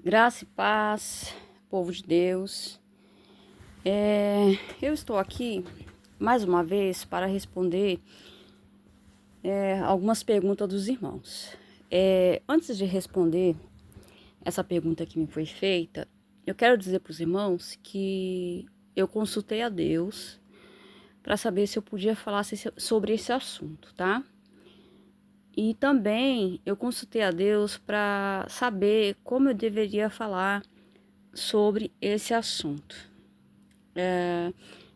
Graça e paz, povo de Deus. Eu estou aqui mais uma vez para responder algumas perguntas dos irmãos. Antes de responder essa pergunta que me foi feita, eu quero dizer para os irmãos que eu consultei a Deus para saber se eu podia falar sobre esse assunto, tá? E também eu consultei a Deus para saber como eu deveria falar sobre esse assunto.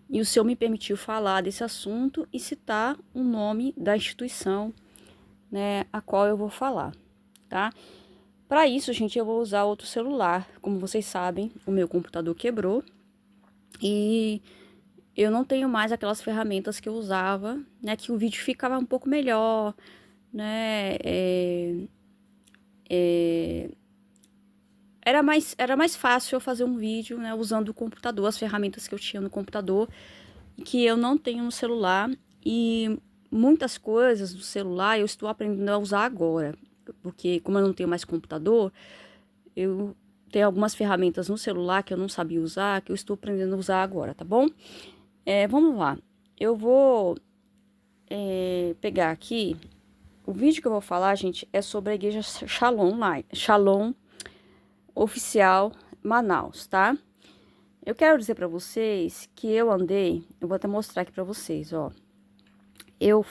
E o Senhor me permitiu falar desse assunto e citar o nome da instituição, né, a qual eu vou falar, tá? Para isso, gente, eu vou usar outro celular. Como vocês sabem, o meu computador quebrou e eu não tenho mais aquelas ferramentas que eu usava, né, que o vídeo ficava um pouco melhor, né, era mais fácil eu fazer um vídeo, né, usando o computador, as ferramentas que eu tinha no computador, que eu não tenho no celular, e muitas coisas do celular eu estou aprendendo a usar agora, porque como eu não tenho mais computador, eu tenho algumas ferramentas no celular que eu não sabia usar, que eu estou aprendendo a usar agora, tá bom? Vamos lá, eu vou pegar aqui, o vídeo que eu vou falar, gente, é sobre a igreja Shalom Oficial Manaus, tá? Eu quero dizer para vocês que eu vou até mostrar aqui para vocês, ó. Eu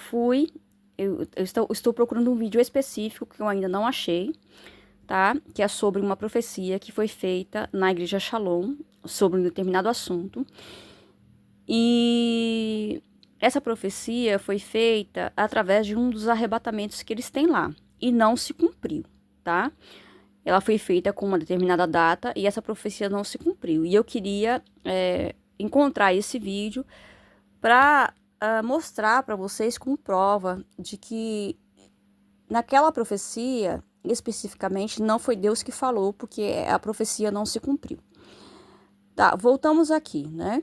estou procurando um vídeo específico que eu ainda não achei, tá? Que é sobre uma profecia que foi feita na igreja Shalom, sobre um determinado assunto. E essa profecia foi feita através de um dos arrebatamentos que eles têm lá, e não se cumpriu, tá? Ela foi feita com uma determinada data e essa profecia não se cumpriu. E eu queria encontrar esse vídeo para mostrar para vocês como prova de que naquela profecia, especificamente, não foi Deus que falou, porque a profecia não se cumpriu. Tá, voltamos aqui, né?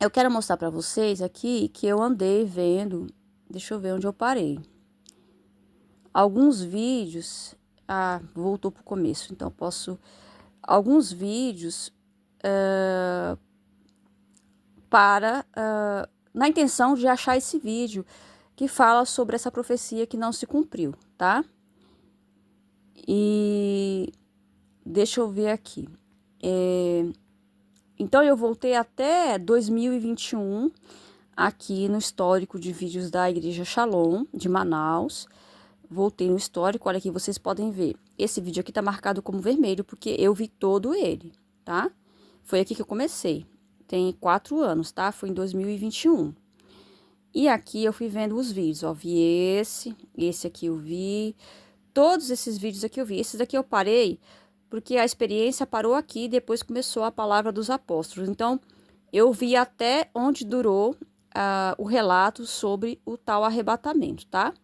Eu quero mostrar para vocês aqui que eu andei vendo, deixa eu ver onde eu parei. Alguns vídeos, voltou pro começo, então posso, alguns vídeos na intenção de achar esse vídeo que fala sobre essa profecia que não se cumpriu, tá? E deixa eu ver aqui. Então eu voltei até 2021 aqui no histórico de vídeos da Igreja Shalom de Manaus. Voltei no histórico, olha aqui, vocês podem ver. Esse vídeo aqui tá marcado como vermelho porque eu vi todo ele, tá? Foi aqui que eu comecei. Tem 4 anos, tá? Foi em 2021. E aqui eu fui vendo os vídeos, ó. Vi esse aqui eu vi. Todos esses vídeos aqui eu vi. Esses daqui eu parei porque a experiência parou aqui e depois começou a palavra dos apóstolos. Então, eu vi até onde durou o relato sobre o tal arrebatamento, tá?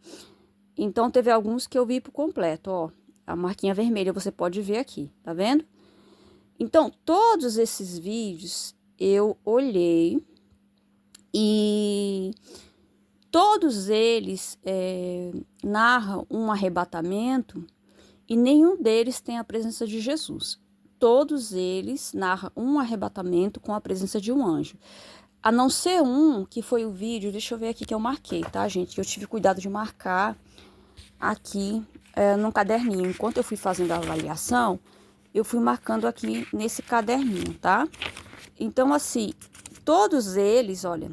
Então, teve alguns que eu vi por completo, ó. A marquinha vermelha você pode ver aqui, tá vendo? Então, todos esses vídeos eu olhei e todos eles narram um arrebatamento e nenhum deles tem a presença de Jesus. Todos eles narram um arrebatamento com a presença de um anjo. A não ser um, que foi o vídeo, deixa eu ver aqui que eu marquei, tá, gente? Que eu tive cuidado de marcar aqui num caderninho. Enquanto eu fui fazendo a avaliação, eu fui marcando aqui nesse caderninho, tá? Então, assim, todos eles, olha,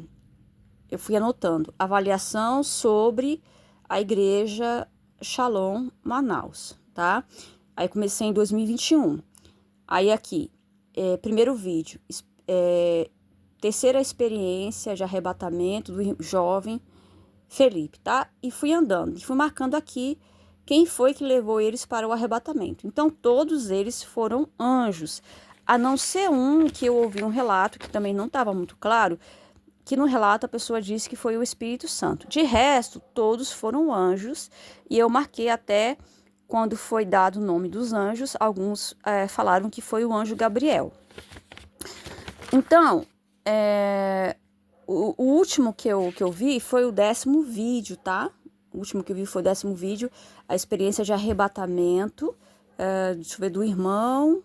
eu fui anotando. Avaliação sobre a igreja Shalom Manaus, tá? Aí comecei em 2021. Aí aqui, primeiro vídeo, terceira experiência de arrebatamento do jovem Felipe, tá? E fui andando, e fui marcando aqui quem foi que levou eles para o arrebatamento. Então, todos eles foram anjos, a não ser um que eu ouvi um relato, que também não estava muito claro, que no relato a pessoa disse que foi o Espírito Santo. De resto, todos foram anjos, e eu marquei até quando foi dado o nome dos anjos, alguns falaram que foi o anjo Gabriel. Então, o último que eu vi foi o 10º vídeo, tá? O último que eu vi foi o 10º vídeo, a experiência de arrebatamento deixa eu ver, do irmão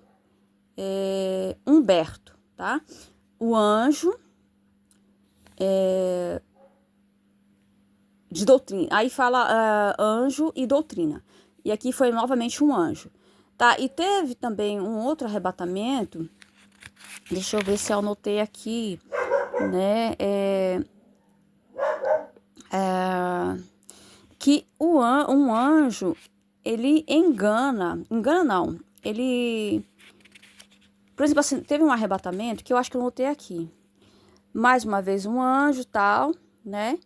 Humberto, tá? O anjo de doutrina. Aí fala anjo e doutrina. E aqui foi novamente um anjo, tá? E teve também um outro arrebatamento. Deixa eu ver se eu anotei aqui, né? Que um anjo, ele engana não, ele, por exemplo, assim, teve um arrebatamento que eu acho que eu anotei aqui. Mais uma vez um anjo, tal, né?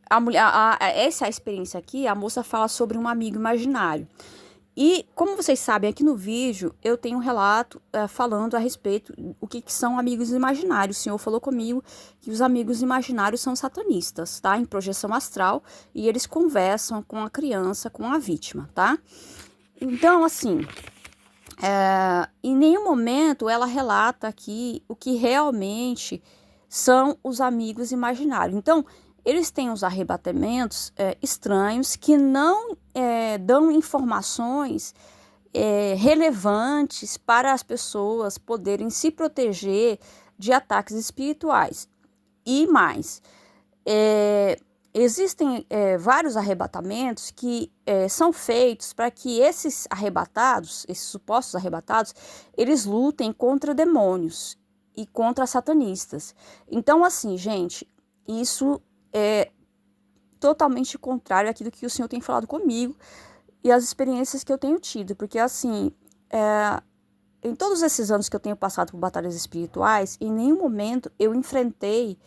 A mulher, essa experiência aqui, a moça fala sobre um amigo imaginário. E, como vocês sabem, aqui no vídeo eu tenho um relato falando a respeito o que são amigos imaginários. O Senhor falou comigo que os amigos imaginários são satanistas, tá? Em projeção astral, e eles conversam com a criança, com a vítima, tá? Então, assim, em nenhum momento ela relata aqui o que realmente são os amigos imaginários. Então, eles têm os arrebatamentos estranhos que não dão informações relevantes para as pessoas poderem se proteger de ataques espirituais. E mais, existem vários arrebatamentos que são feitos para que esses arrebatados, esses supostos arrebatados, eles lutem contra demônios e contra satanistas. Então, assim, gente, isso é totalmente contrário àquilo que o Senhor tem falado comigo e as experiências que eu tenho tido, porque assim, em todos esses anos que eu tenho passado por batalhas espirituais, em nenhum momento eu enfrentei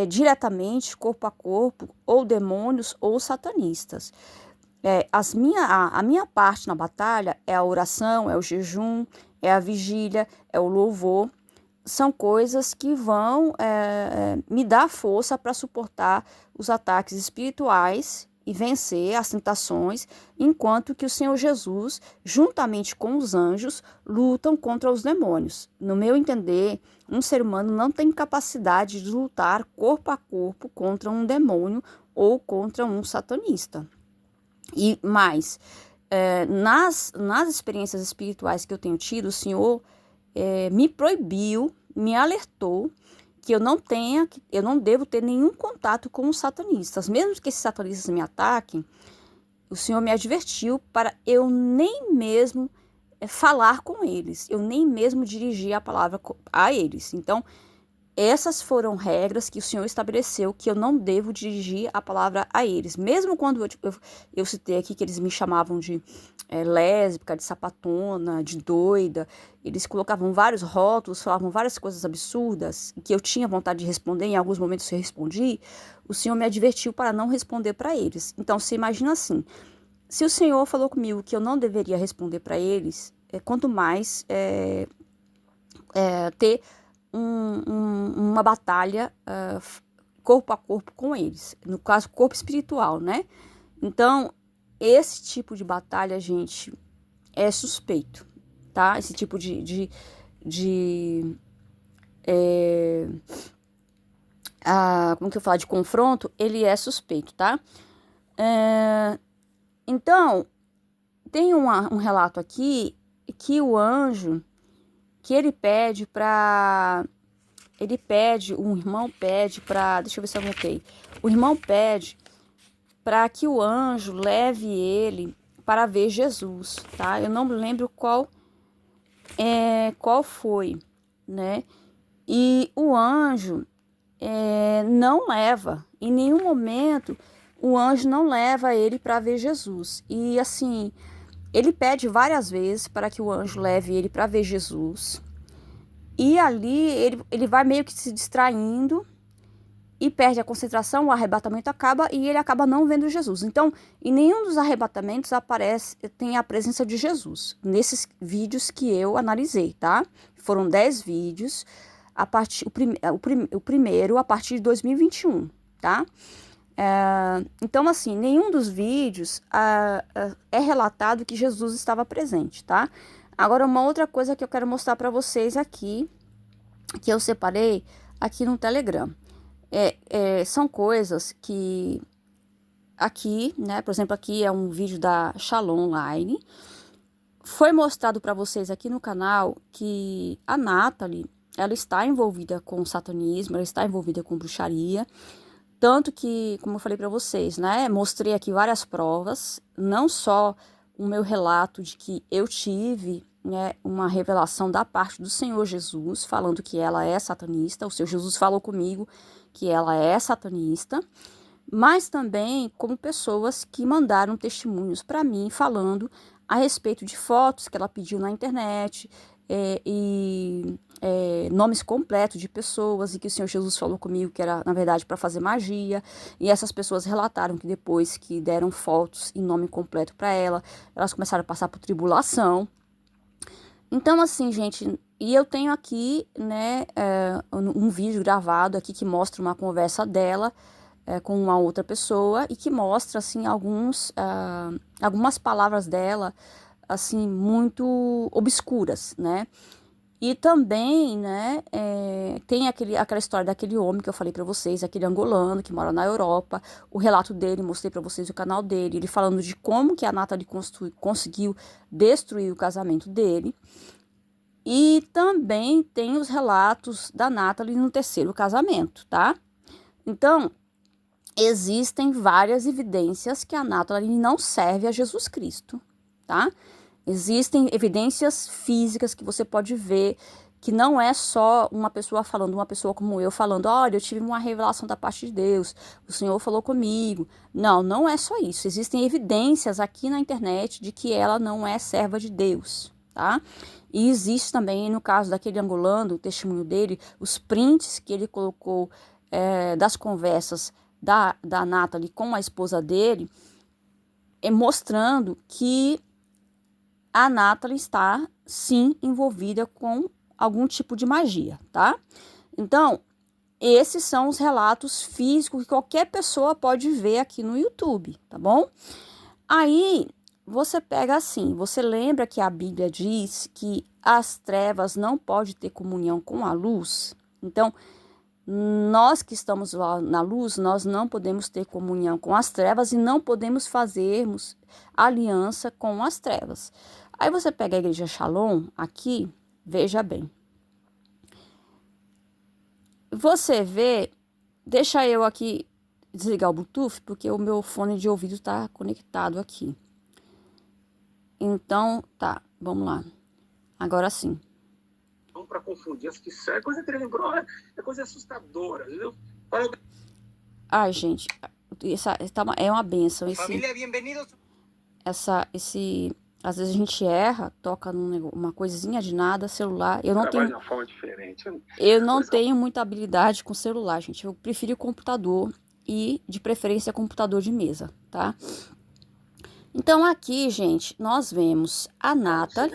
diretamente, corpo a corpo, ou demônios ou satanistas. A minha parte na batalha é a oração, é o jejum, é a vigília, é o louvor. São coisas que vão me dar força para suportar os ataques espirituais e vencer as tentações, enquanto que o Senhor Jesus, juntamente com os anjos, lutam contra os demônios. No meu entender, um ser humano não tem capacidade de lutar corpo a corpo contra um demônio ou contra um satanista. E mais, nas experiências espirituais que eu tenho tido, o Senhor me proibiu, me alertou que eu não devo ter nenhum contato com os satanistas. Mesmo que esses satanistas me ataquem, o Senhor me advertiu para eu nem mesmo falar com eles, eu nem mesmo dirigir a palavra a eles. Então, essas foram regras que o Senhor estabeleceu, que eu não devo dirigir a palavra a eles. Mesmo quando eu citei aqui que eles me chamavam de lésbica, de sapatona, de doida, eles colocavam vários rótulos, falavam várias coisas absurdas, que eu tinha vontade de responder, em alguns momentos eu respondi, o Senhor me advertiu para não responder para eles. Então, você imagina assim, se o Senhor falou comigo que eu não deveria responder para eles, quanto mais ter uma batalha corpo a corpo com eles, no caso corpo espiritual, né? Então, esse tipo de batalha, gente, é suspeito, tá? Esse tipo como que eu falo, de confronto, ele é suspeito, tá? Então, tem um relato aqui que o anjo, que um irmão pede para, deixa eu ver se eu anotei, o irmão pede para que o anjo leve ele para ver Jesus, tá? Eu não lembro qual foi, né? E o anjo não leva, em nenhum momento o anjo não leva ele para ver Jesus. E assim, ele pede várias vezes para que o anjo leve ele para ver Jesus. E ali ele vai meio que se distraindo e perde a concentração, o arrebatamento acaba e ele acaba não vendo Jesus. Então, em nenhum dos arrebatamentos tem a presença de Jesus, nesses vídeos que eu analisei, tá? Foram 10 vídeos, o primeiro a partir de 2021, tá? Então, assim, nenhum dos vídeos é relatado que Jesus estava presente, tá? Agora, uma outra coisa que eu quero mostrar para vocês aqui, que eu separei aqui no Telegram. São coisas que aqui, né, por exemplo, aqui é um vídeo da Shalom Online. Foi mostrado para vocês aqui no canal que a Nathalie, ela está envolvida com satanismo, ela está envolvida com bruxaria. Tanto que, como eu falei para vocês, né, mostrei aqui várias provas, não só o meu relato de que eu tive, né, uma revelação da parte do Senhor Jesus, falando que ela é satanista, o Senhor Jesus falou comigo que ela é satanista, mas também como pessoas que mandaram testemunhos para mim falando a respeito de fotos que ela pediu na internet, nomes completos de pessoas, e que o Senhor Jesus falou comigo que era, na verdade, para fazer magia, e essas pessoas relataram que depois que deram fotos e nome completo para ela, elas começaram a passar por tribulação. Então, assim, gente, e eu tenho aqui, né, um vídeo gravado aqui que mostra uma conversa dela com uma outra pessoa, e que mostra, assim, algumas palavras dela, assim, muito obscuras, né? E também, né, tem aquela história daquele homem que eu falei pra vocês, aquele angolano que mora na Europa. O relato dele, mostrei pra vocês o canal dele, ele falando de como que a Nathalie conseguiu destruir o casamento dele. E também tem os relatos da Nathalie no terceiro casamento, tá? Então, existem várias evidências que a Nathalie não serve a Jesus Cristo, tá? Existem evidências físicas que você pode ver, que não é só uma pessoa falando, uma pessoa como eu falando, olha, eu tive uma revelação da parte de Deus, o Senhor falou comigo. Não, não é só isso. Existem evidências aqui na internet de que ela não é serva de Deus, tá? E existe também, no caso daquele angolano, o testemunho dele, os prints que ele colocou das conversas da Nathalie com a esposa dele, mostrando que a Nathalie está, sim, envolvida com algum tipo de magia, tá? Então, esses são os relatos físicos que qualquer pessoa pode ver aqui no YouTube, tá bom? Aí, você pega assim, você lembra que a Bíblia diz que as trevas não podem ter comunhão com a luz? Então, nós que estamos lá na luz, nós não podemos ter comunhão com as trevas e não podemos fazermos aliança com as trevas. Aí você pega a igreja Shalom aqui, veja bem. Você vê, deixa eu aqui desligar o Bluetooth, porque o meu fone de ouvido está conectado aqui. Então, tá, vamos lá. Agora sim. Para confundir, acho que isso é coisa que ele lembrou, é coisa assustadora, entendeu? Ai, gente, é uma benção. Família, bem-vindos. Às vezes a gente erra, toca uma coisinha de nada, celular. Eu não tenho de uma forma diferente. Eu não tenho muita habilidade com celular, gente. Eu prefiro computador e, de preferência, computador de mesa, tá? Então, aqui, gente, nós vemos a Nathalie.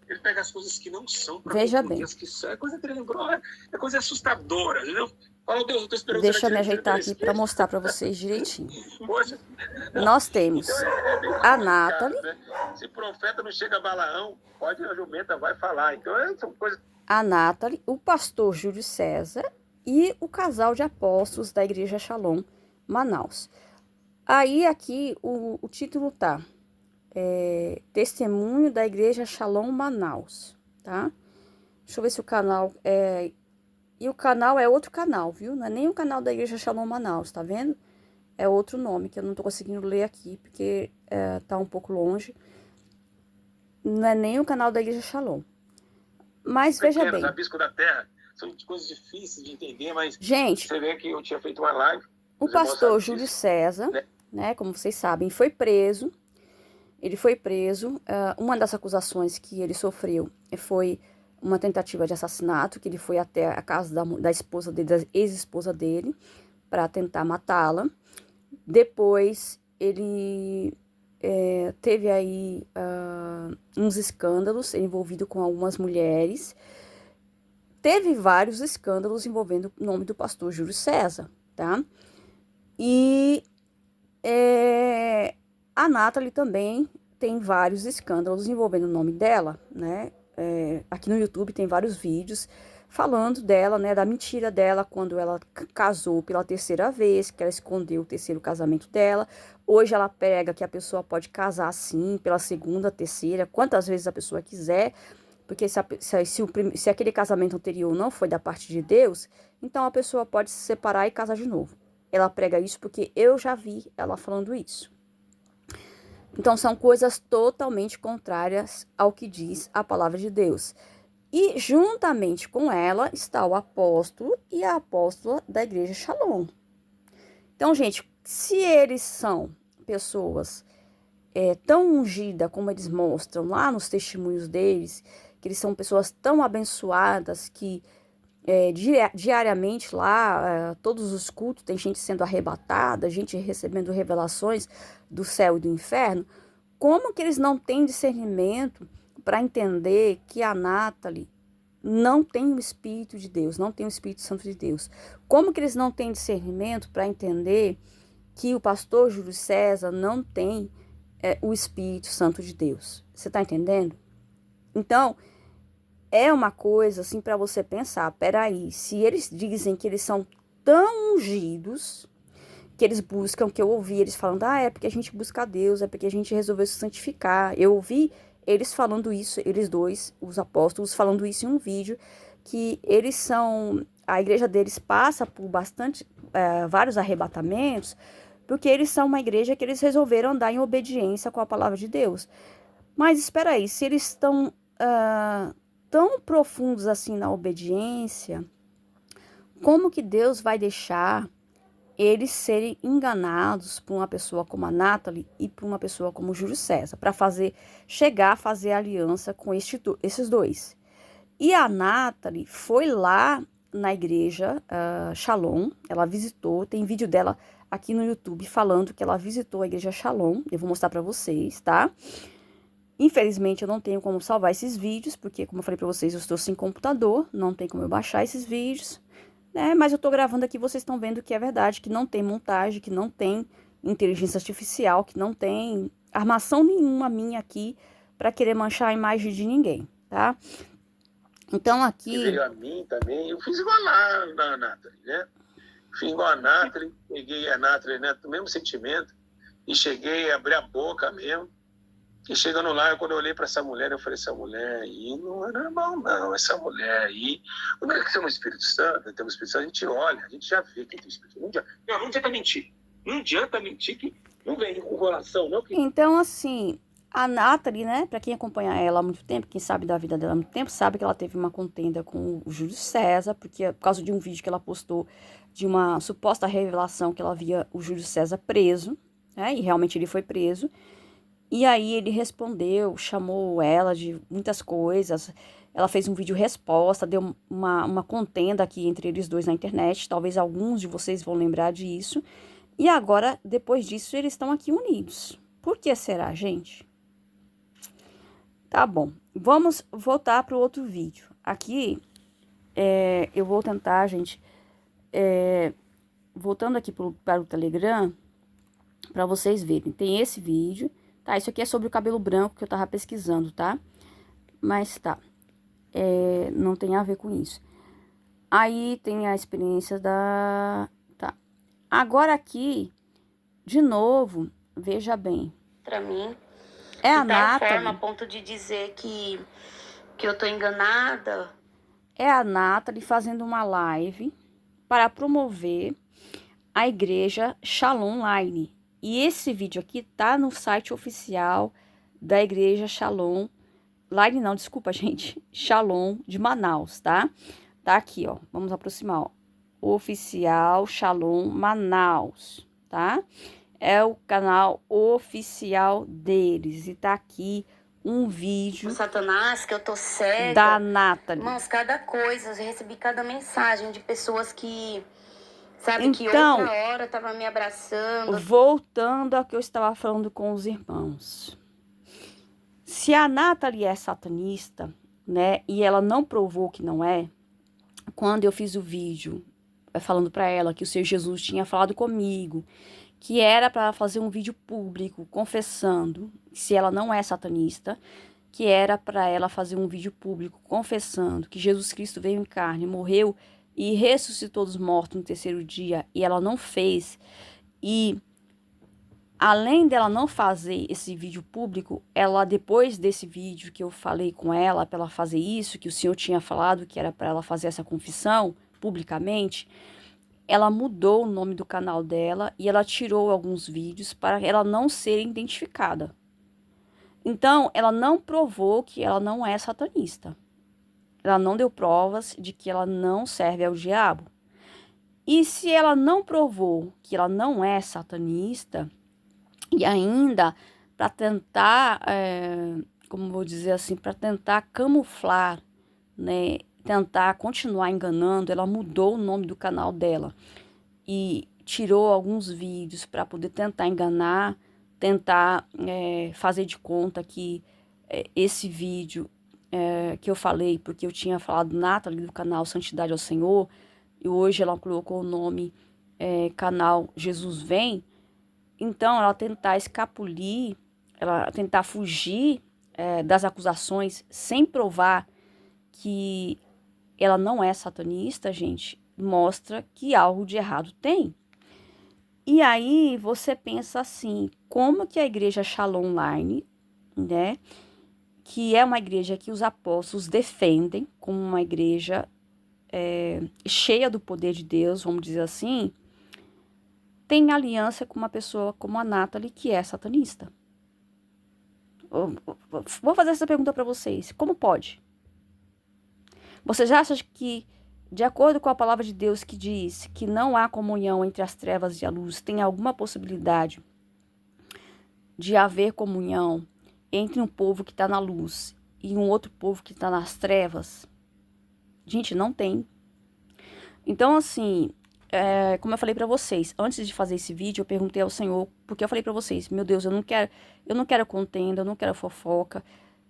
Ele pega as coisas que não são para veja bem. As que é coisa que ele lembrou, é coisa assustadora, entendeu? Fala, Deus, eu tô esperando. Deixa eu me ajeitar aqui para mostrar para vocês direitinho. Poxa. Nós temos a Nathalie. Né? Se profeta não chega a Balaão, pode a jumenta vai falar. Então, são coisas. A Nathalie, o pastor Júlio César e o casal de apóstolos da Igreja Shalom, Manaus. Aí aqui o título tá Testemunho da Igreja Shalom Manaus, tá? Deixa eu ver se o canal e o canal é outro canal, viu? Não é nem o canal da Igreja Shalom Manaus, tá vendo? É outro nome que eu não tô conseguindo ler aqui, porque tá um pouco longe. Não é nem o canal da Igreja Shalom. Mas veja bem. Rabisco da terra, são coisas difíceis de entender, mas gente, você vê que eu tinha feito uma live. O pastor Júlio César, né, como vocês sabem, foi preso. Ele foi preso. Uma das acusações que ele sofreu foi uma tentativa de assassinato, que ele foi até a casa da esposa dele, da ex-esposa dele, para tentar matá-la. Depois, ele teve aí uns escândalos envolvido com algumas mulheres. Teve vários escândalos envolvendo o nome do pastor Júlio César, tá? E a Nathalie também tem vários escândalos envolvendo o nome dela, né? Aqui no YouTube tem vários vídeos falando dela, né, da mentira dela quando ela casou pela terceira vez, que ela escondeu o terceiro casamento dela. Hoje ela prega que a pessoa pode casar sim, pela segunda, terceira, quantas vezes a pessoa quiser, porque se aquele casamento anterior não foi da parte de Deus, então a pessoa pode se separar e casar de novo. Ela prega isso porque eu já vi ela falando isso. Então são coisas totalmente contrárias ao que diz a palavra de Deus. E juntamente com ela está o apóstolo e a apóstola da igreja Shalom. Então, gente, se eles são pessoas tão ungidas como eles mostram lá nos testemunhos deles, que eles são pessoas tão abençoadas que diariamente lá, todos os cultos, tem gente sendo arrebatada, gente recebendo revelações do céu e do inferno, como que eles não têm discernimento para entender que a Nathalie não tem o Espírito de Deus, não tem o Espírito Santo de Deus? Como que eles não têm discernimento para entender que o pastor Júlio César não tem o Espírito Santo de Deus? Você está entendendo? Então, é uma coisa assim para você pensar, peraí, se eles dizem que eles são tão ungidos, que eles buscam, que eu ouvi eles falando, é porque a gente busca a Deus, é porque a gente resolveu se santificar. Eu ouvi eles falando isso, eles dois, os apóstolos, falando isso em um vídeo, que eles são, a igreja deles passa por vários arrebatamentos, porque eles são uma igreja que eles resolveram andar em obediência com a palavra de Deus. Mas espera aí, se eles estão tão profundos assim na obediência, como que Deus vai deixar eles serem enganados por uma pessoa como a Nathalie e por uma pessoa como o Júlio César, para chegar a fazer aliança com esses dois? E a Nathalie foi lá na igreja Shalom, ela visitou, tem vídeo dela aqui no YouTube falando que ela visitou a igreja Shalom, eu vou mostrar para vocês, tá? Infelizmente eu não tenho como salvar esses vídeos, porque como eu falei para vocês, eu estou sem computador, não tem como eu baixar esses vídeos, né? Mas eu tô gravando aqui, vocês estão vendo que é verdade, que não tem montagem, que não tem inteligência artificial, que não tem armação nenhuma minha aqui para querer manchar a imagem de ninguém, tá? Então aqui... Que veio a mim também, eu fiz igual na Nathalie, né? Fiz igual a Nathalie, peguei a Nathalie, né, do mesmo sentimento, e cheguei a abrir a boca mesmo. E chegando lá, quando eu olhei para essa mulher, eu falei, essa mulher aí não é normal, não. Essa mulher aí... Como é que tem um Espírito Santo? Tem um Espírito Santo, a gente olha, a gente já vê quem tem Espírito Santo. Não adianta mentir. Não adianta mentir que não vem com coração, não. Então, assim, a Nathalie, né, para quem acompanha ela há muito tempo, quem sabe da vida dela há muito tempo, sabe que ela teve uma contenda com o Júlio César, porque por causa de um vídeo que ela postou de uma suposta revelação que ela via o Júlio César preso, né, e realmente ele foi preso. E aí ele respondeu, chamou ela de muitas coisas, ela fez um vídeo resposta, deu uma contenda aqui entre eles dois na internet, talvez alguns de vocês vão lembrar disso. E agora, depois disso, eles estão aqui unidos. Por que será, gente? Tá bom, vamos voltar para o outro vídeo. Aqui, eu vou tentar, gente, voltando aqui para o Telegram, para vocês verem. Tem esse vídeo. Tá, isso aqui é sobre o cabelo branco que eu tava pesquisando, tá? Mas tá, não tem a ver com isso. Aí tem a experiência da... Tá. Agora aqui, de novo, veja bem. Pra mim, é a de tal Nathalie, forma a ponto de dizer que eu tô enganada. É a Nathalie fazendo uma live para promover a igreja Shalom Online. E esse vídeo aqui tá no site oficial da igreja Shalom. Line não, desculpa, gente. Shalom de Manaus, tá? Tá aqui, ó. Vamos aproximar, ó. Oficial Shalom Manaus, tá? É o canal oficial deles. E tá aqui um vídeo... O Satanás, que eu tô cega. Da Nathalie. Irmãos, cada coisa. Eu recebi cada mensagem de pessoas que... Sabe, então, que outra hora tava me abraçando. Voltando ao que eu estava falando com os irmãos. Se a Nathalie é satanista, né, e ela não provou que não é, quando eu fiz o vídeo falando para ela que o Senhor Jesus tinha falado comigo, que era para fazer um vídeo público confessando se ela não é satanista, que era para ela fazer um vídeo público confessando que Jesus Cristo veio em carne, morreu e ressuscitou dos mortos no terceiro dia, e ela não fez. E além dela não fazer esse vídeo público, ela, depois desse vídeo que eu falei com ela para ela fazer isso, que o Senhor tinha falado que era para ela fazer essa confissão publicamente, ela mudou o nome do canal dela e ela tirou alguns vídeos para ela não ser identificada. Então, ela não provou que ela não é satanista. Ela não deu provas de que ela não serve ao diabo. E se ela não provou que ela não é satanista, e ainda para tentar, como vou dizer assim, para tentar camuflar, né, tentar continuar enganando, ela mudou o nome do canal dela e tirou alguns vídeos para poder tentar enganar, tentar fazer de conta que esse vídeo que eu falei, porque eu tinha falado Nathalie do canal Santidade ao Senhor, e hoje ela colocou o nome canal Jesus Vem. Então, ela tentar escapulir, ela tentar fugir das acusações sem provar que ela não é satanista, gente, mostra que algo de errado tem. E aí você pensa assim, como que a igreja Shalom Online, né, que é uma igreja que os apóstolos defendem como uma igreja cheia do poder de Deus, vamos dizer assim, tem aliança com uma pessoa como a Nathalie, que é satanista? Vou fazer essa pergunta para vocês. Como pode? Vocês acham que, de acordo com a palavra de Deus que diz que não há comunhão entre as trevas e a luz, tem alguma possibilidade de haver comunhão entre um povo que está na luz e um outro povo que está nas trevas? Gente, não tem. Então, assim, como eu falei pra vocês, antes de fazer esse vídeo, eu perguntei ao Senhor, porque eu falei pra vocês, meu Deus, eu não quero contenda, eu não quero fofoca,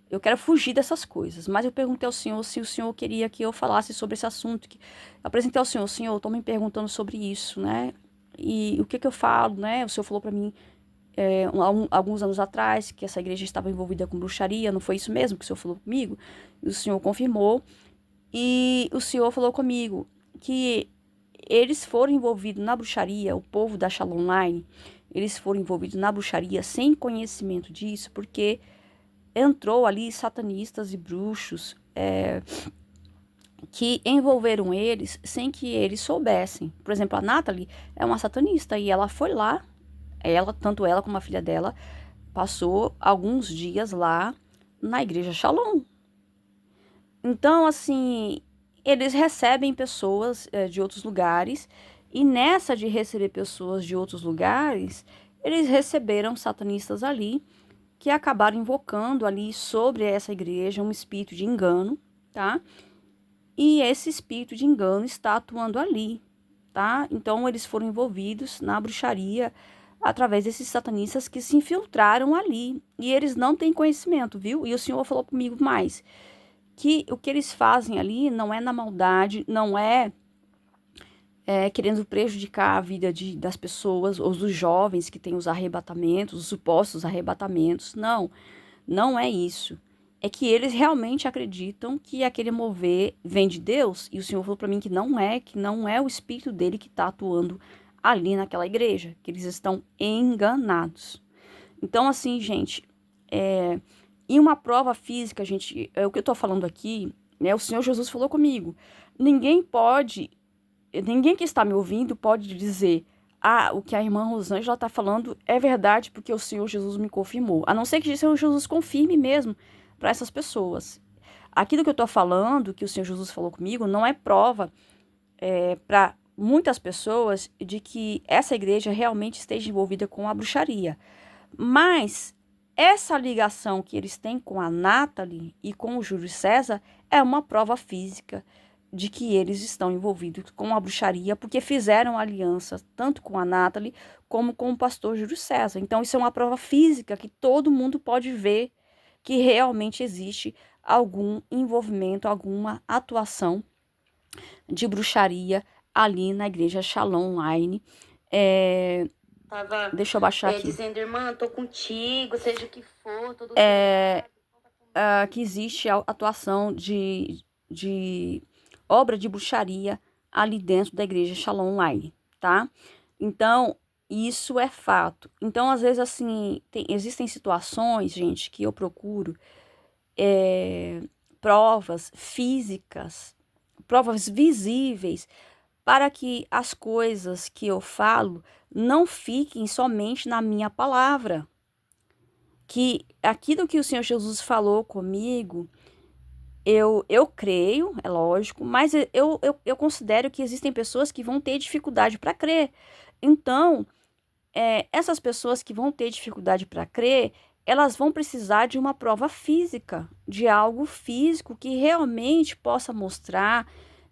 eu quero fugir dessas coisas. Mas eu perguntei ao Senhor se o Senhor queria que eu falasse sobre esse assunto. Eu apresentei ao Senhor, Senhor, eu tô me perguntando sobre isso, né? E o que eu falo, né? O Senhor falou pra mim, alguns anos atrás, que essa igreja estava envolvida com bruxaria, não foi isso mesmo que o Senhor falou comigo? E o Senhor confirmou, e o Senhor falou comigo que eles foram envolvidos na bruxaria, o povo da Shalom Online, eles foram envolvidos na bruxaria sem conhecimento disso, porque entrou ali satanistas e bruxos que envolveram eles sem que eles soubessem. Por exemplo, a Nathalie é uma satanista e ela foi lá, tanto ela como a filha dela, passou alguns dias lá na igreja Shalom. Então, assim, eles recebem pessoas de outros lugares, e nessa de receber pessoas de outros lugares, eles receberam satanistas ali, que acabaram invocando ali sobre essa igreja um espírito de engano, tá? E esse espírito de engano está atuando ali, tá? Então, eles foram envolvidos na bruxaria através desses satanistas que se infiltraram ali, e eles não têm conhecimento, viu? E o Senhor falou comigo mais, que o que eles fazem ali não é na maldade, não é querendo prejudicar a vida das pessoas, ou dos jovens que têm os arrebatamentos, os supostos arrebatamentos. Não, não é isso. É que eles realmente acreditam que aquele mover vem de Deus, e o Senhor falou para mim que não é o espírito dele que está atuando ali naquela igreja, que eles estão enganados. Então, assim, gente, e uma prova física, gente, o que eu tô falando aqui, né, o Senhor Jesus falou comigo. Ninguém que está me ouvindo pode dizer, o que a irmã Rosângela está falando é verdade, porque o Senhor Jesus me confirmou. A não ser que o Senhor Jesus confirme mesmo para essas pessoas. Aquilo que eu tô falando, que o Senhor Jesus falou comigo, não é prova para muitas pessoas de que essa igreja realmente esteja envolvida com a bruxaria. Mas essa ligação que eles têm com a Nathalie e com o Júlio César é uma prova física de que eles estão envolvidos com a bruxaria, porque fizeram aliança tanto com a Nathalie como com o pastor Júlio César. Então, isso é uma prova física que todo mundo pode ver que realmente existe algum envolvimento, alguma atuação de bruxaria ali na igreja Shalom Online. Deixa eu baixar aqui. Dizendo, irmã, tô contigo, seja o que for, tudo que existe a atuação de obra de bruxaria ali dentro da igreja Shalom Online, tá? Então, isso é fato. Então, às vezes, assim, existem situações, gente, que eu procuro provas físicas, provas visíveis, para que as coisas que eu falo não fiquem somente na minha palavra. Que aquilo que o Senhor Jesus falou comigo, eu creio, é lógico, mas eu considero que existem pessoas que vão ter dificuldade para crer. Então, essas pessoas que vão ter dificuldade para crer, elas vão precisar de uma prova física, de algo físico que realmente possa mostrar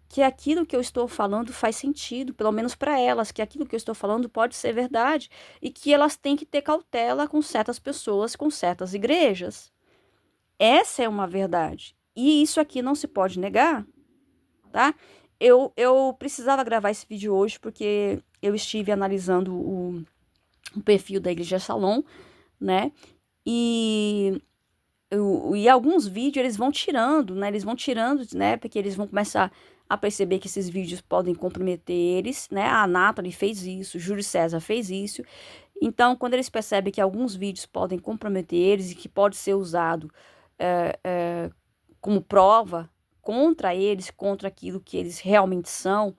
que aquilo que eu estou falando faz sentido, pelo menos para elas, que aquilo que eu estou falando pode ser verdade e que elas têm que ter cautela com certas pessoas, com certas igrejas. Essa é uma verdade. E isso aqui não se pode negar, tá? Eu precisava gravar esse vídeo hoje porque eu estive analisando o perfil da Igreja Shalom, né? E alguns vídeos eles vão tirando, né? Eles vão tirando, né? Porque eles vão começar a perceber que esses vídeos podem comprometer eles, né? A Nathalie fez isso, o Júlio César fez isso. Então, quando eles percebem que alguns vídeos podem comprometer eles e que pode ser usado como prova contra eles, contra aquilo que eles realmente são,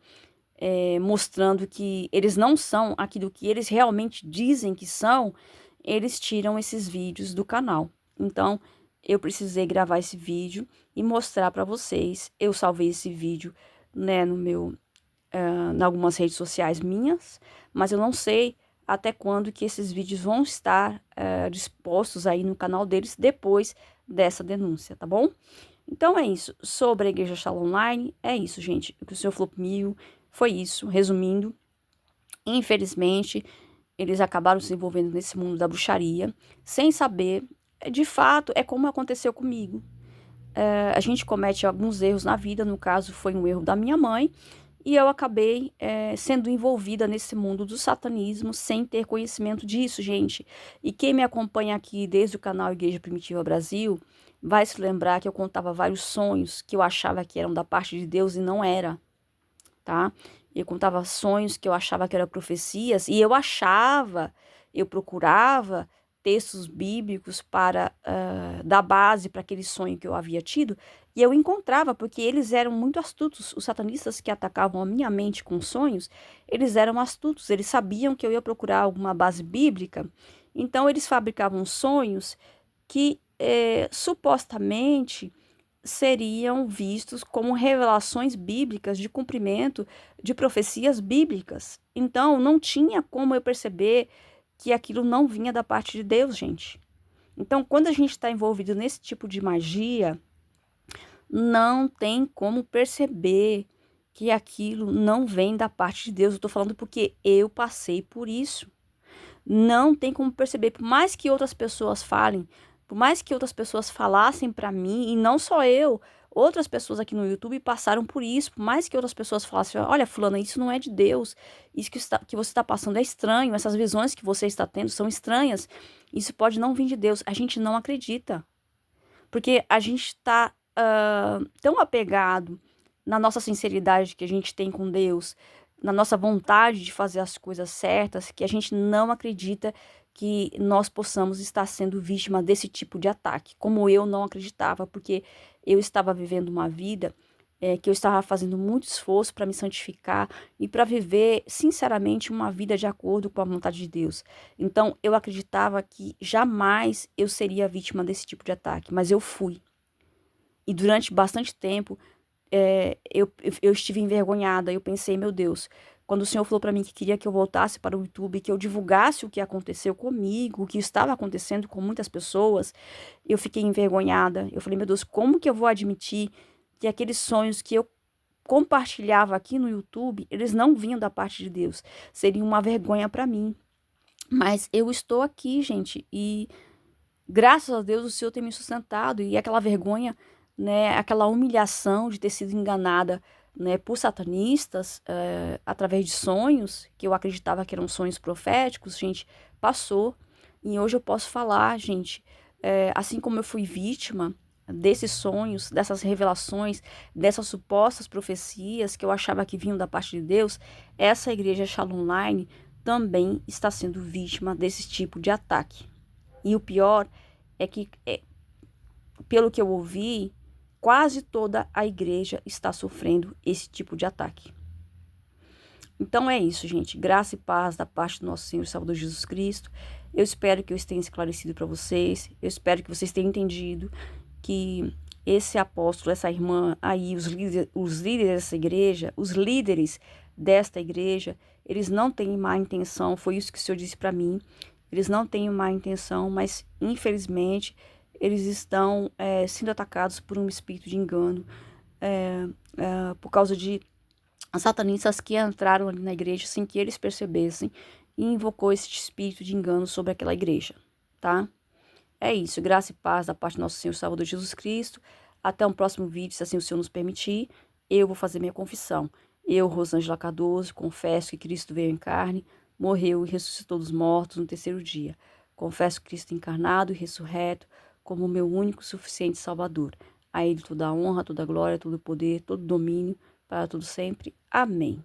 mostrando que eles não são aquilo que eles realmente dizem que são, eles tiram esses vídeos do canal. Então, eu precisei gravar esse vídeo e mostrar para vocês. Eu salvei esse vídeo, né, no meu, em algumas redes sociais minhas, mas eu não sei até quando que esses vídeos vão estar dispostos aí no canal deles depois dessa denúncia, tá bom? Então é isso. Sobre a Igreja Shalom Online, é isso, gente. O que o Senhor falou comigo foi isso. Resumindo, infelizmente, eles acabaram se envolvendo nesse mundo da bruxaria, sem saber. De fato, é como aconteceu comigo. A gente comete alguns erros na vida, no caso foi um erro da minha mãe, e eu acabei sendo envolvida nesse mundo do satanismo sem ter conhecimento disso, gente. E quem me acompanha aqui desde o canal Igreja Primitiva Brasil vai se lembrar que eu contava vários sonhos que eu achava que eram da parte de Deus e não era, tá? Eu contava sonhos que eu achava que eram profecias e eu procurava textos bíblicos para dar base para aquele sonho que eu havia tido, e eu encontrava, porque eles eram muito astutos, os satanistas que atacavam a minha mente com sonhos, eles eram astutos, eles sabiam que eu ia procurar alguma base bíblica, então eles fabricavam sonhos que supostamente seriam vistos como revelações bíblicas de cumprimento de profecias bíblicas. Então, não tinha como eu perceber que aquilo não vinha da parte de Deus, gente. Então, quando a gente está envolvido nesse tipo de magia, não tem como perceber que aquilo não vem da parte de Deus. Eu estou falando porque eu passei por isso. Não tem como perceber, por mais que outras pessoas falem, por mais que outras pessoas falassem para mim, e não só eu, outras pessoas aqui no YouTube passaram por isso, por mais que outras pessoas falassem, olha, fulana, isso não é de Deus, isso que você está passando é estranho, essas visões que você está tendo são estranhas, isso pode não vir de Deus. A gente não acredita, porque a gente está tão apegado na nossa sinceridade que a gente tem com Deus, na nossa vontade de fazer as coisas certas, que a gente não acredita que nós possamos estar sendo vítima desse tipo de ataque, como eu não acreditava, porque eu estava vivendo uma vida que eu estava fazendo muito esforço para me santificar e para viver, sinceramente, uma vida de acordo com a vontade de Deus. Então, eu acreditava que jamais eu seria vítima desse tipo de ataque, mas eu fui. E durante bastante tempo, eu estive envergonhada. Eu pensei, meu Deus, quando o Senhor falou para mim que queria que eu voltasse para o YouTube, que eu divulgasse o que aconteceu comigo, o que estava acontecendo com muitas pessoas, eu fiquei envergonhada. Eu falei, meu Deus, como que eu vou admitir que aqueles sonhos que eu compartilhava aqui no YouTube, eles não vinham da parte de Deus? Seria uma vergonha para mim. Mas eu estou aqui, gente, e graças a Deus o Senhor tem me sustentado, e aquela vergonha, né, aquela humilhação de ter sido enganada, né, por satanistas, através de sonhos, que eu acreditava que eram sonhos proféticos, gente, passou. E hoje eu posso falar, gente, assim como eu fui vítima, desses sonhos, dessas revelações, dessas supostas profecias que eu achava que vinham da parte de Deus, essa igreja Shalom Online também está sendo vítima desse tipo de ataque. E o pior é que, pelo que eu ouvi, quase toda a igreja está sofrendo esse tipo de ataque. Então é isso, gente. Graça e paz da parte do nosso Senhor e Salvador Jesus Cristo. Eu espero que eu tenha esclarecido para vocês. Eu espero que vocês tenham entendido que esse apóstolo, essa irmã aí, os líderes dessa igreja, os líderes desta igreja, eles não têm má intenção. Foi isso que o Senhor disse para mim. Eles não têm má intenção, mas infelizmente eles estão sendo atacados por um espírito de engano, por causa de satanistas que entraram ali na igreja sem que eles percebessem e invocou esse espírito de engano sobre aquela igreja, tá? É isso, graça e paz da parte do nosso Senhor Salvador Jesus Cristo. Até um próximo vídeo, se assim o Senhor nos permitir. Eu vou fazer minha confissão. Eu, Rosângela Cardoso, confesso que Cristo veio em carne, morreu e ressuscitou dos mortos no terceiro dia. Confesso Cristo encarnado e ressurreto como o meu único e suficiente Salvador. A Ele toda a honra, toda a glória, todo o poder, todo o domínio, para todo sempre. Amém.